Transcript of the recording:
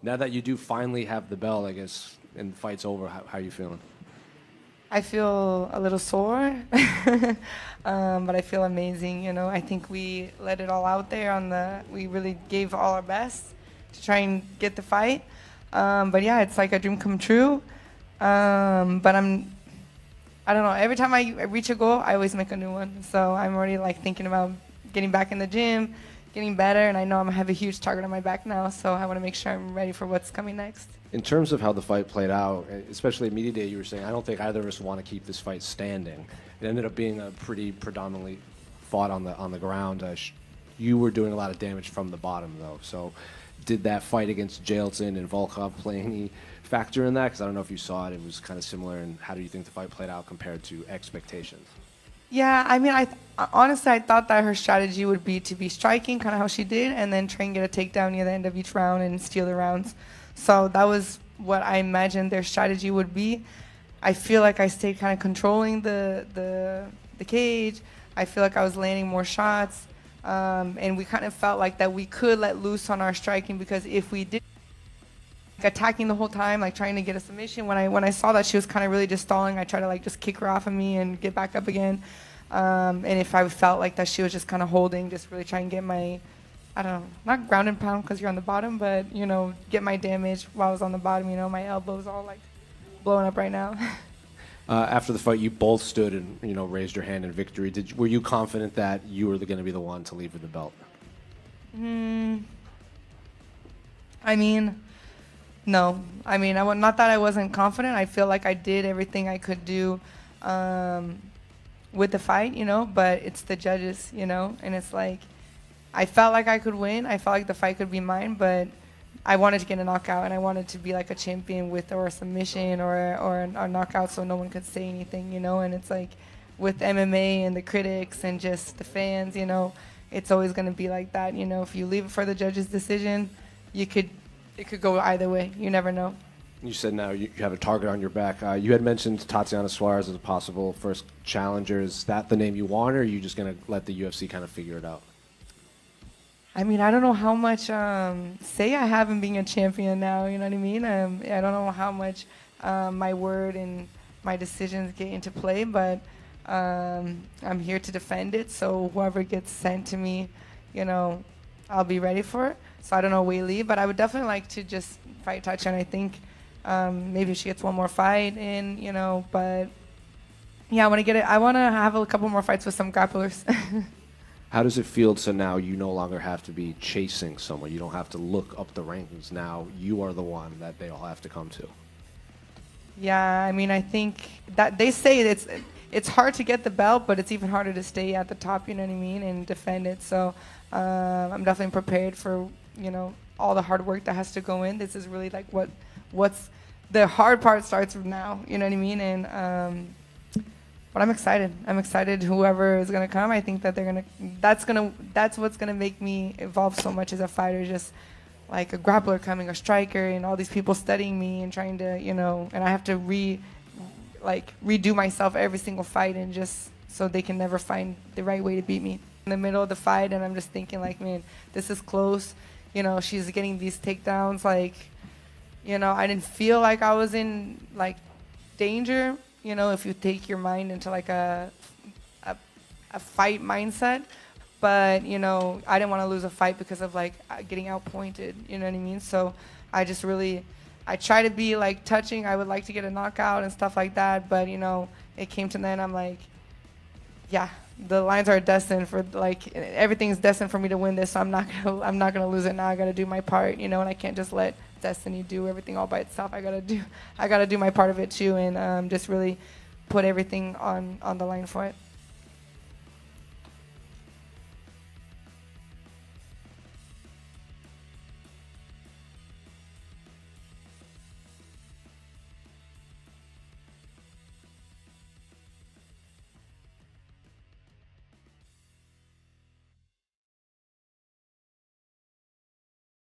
Now that you do finally have the belt, I guess, and the fight's over, how are you feeling? I feel a little sore, but I feel amazing. You know, I think we let it all out there we really gave all our best to try and get the fight. But yeah, it's like a dream come true. But I don't know, every time I reach a goal, I always make a new one. So I'm already like thinking about getting back in the gym, getting better, and I know I'm gonna have a huge target on my back now, so I want to make sure I'm ready for what's coming next. In terms of how the fight played out, especially at media day, you were saying, I don't think either of us want to keep this fight standing. It ended up being a pretty predominantly fought on the ground. You were doing a lot of damage from the bottom, though. So did that fight against Jailton and Volkov play any factor in that? Because I don't know if you saw it. It was kind of similar. And how do you think the fight played out compared to expectations? Yeah, I mean, honestly, I thought that her strategy would be to be striking, kind of how she did, and then try and get a takedown near the end of each round and steal the rounds. So that was what I imagined their strategy would be. I feel like I stayed kind of controlling the cage. I feel like I was landing more shots, and we kind of felt like that we could let loose on our striking, because if we did attacking the whole time, like trying to get a submission, when I saw that she was kind of really just stalling, I tried to like just kick her off of me and get back up again. And if I felt like that she was just kind of holding, just really trying to get my, I don't know, not ground and pound because you're on the bottom, but, you know, get my damage while I was on the bottom. You know, my elbow's all like blowing up right now. After the fight, you both stood and, you know, raised your hand in victory. Were you confident that you were going to be the one to leave with the belt? I mean, no. I mean, not that I wasn't confident. I feel like I did everything I could do with the fight, you know, but it's the judges, you know, and it's like, I felt like I could win. I felt like the fight could be mine, but I wanted to get a knockout, and I wanted to be like a champion with or a submission or a knockout, so no one could say anything, you know. And it's like with MMA and the critics and just the fans, you know, it's always going to be like that, you know. If you leave it for the judge's decision, it could go either way. You never know. You said now you have a target on your back. You had mentioned Tatiana Suarez as a possible first challenger. Is that the name you want, or are you just going to let the UFC kind of figure it out? I mean, I don't know how much say I have in being a champion now, you know what I mean? I don't know how much my word and my decisions get into play, but I'm here to defend it, so whoever gets sent to me, you know, I'll be ready for it. So I don't know Weili, but I would definitely like to just fight Tatiana. I think maybe she gets one more fight in, you know, but yeah, I want to get it. I want to have a couple more fights with some grapplers. How does it feel to now you no longer have to be chasing someone? You don't have to look up the rankings. Now you are the one that they all have to come to. Yeah, I mean, I think that they say it's hard to get the belt, but it's even harder to stay at the top, you know what I mean, and defend it. So I'm definitely prepared for, you know, all the hard work that has to go in. This is really like what's the hard part starts from now, you know what I mean? And but I'm excited. I'm excited whoever is going to come. I think that that's what's going to make me evolve so much as a fighter, just like a grappler coming, a striker, and all these people studying me and trying to, you know, and I have to redo myself every single fight, and just so they can never find the right way to beat me in the middle of the fight. And I'm just thinking like, man, this is close. You know, she's getting these takedowns. Like, you know, I didn't feel like I was in like danger. You know, if you take your mind into like a fight mindset, but you know, I didn't want to lose a fight because of like getting outpointed. You know what I mean? So I try to be like touching. I would like to get a knockout and stuff like that, but you know, it came to then I'm like, yeah, the lines are destined for like everything's destined for me to win this. So I'm not gonna lose it now. I gotta do my part, you know, and I can't just let destiny do everything all by itself. I gotta do my part of it too, and just really put everything on the line for it.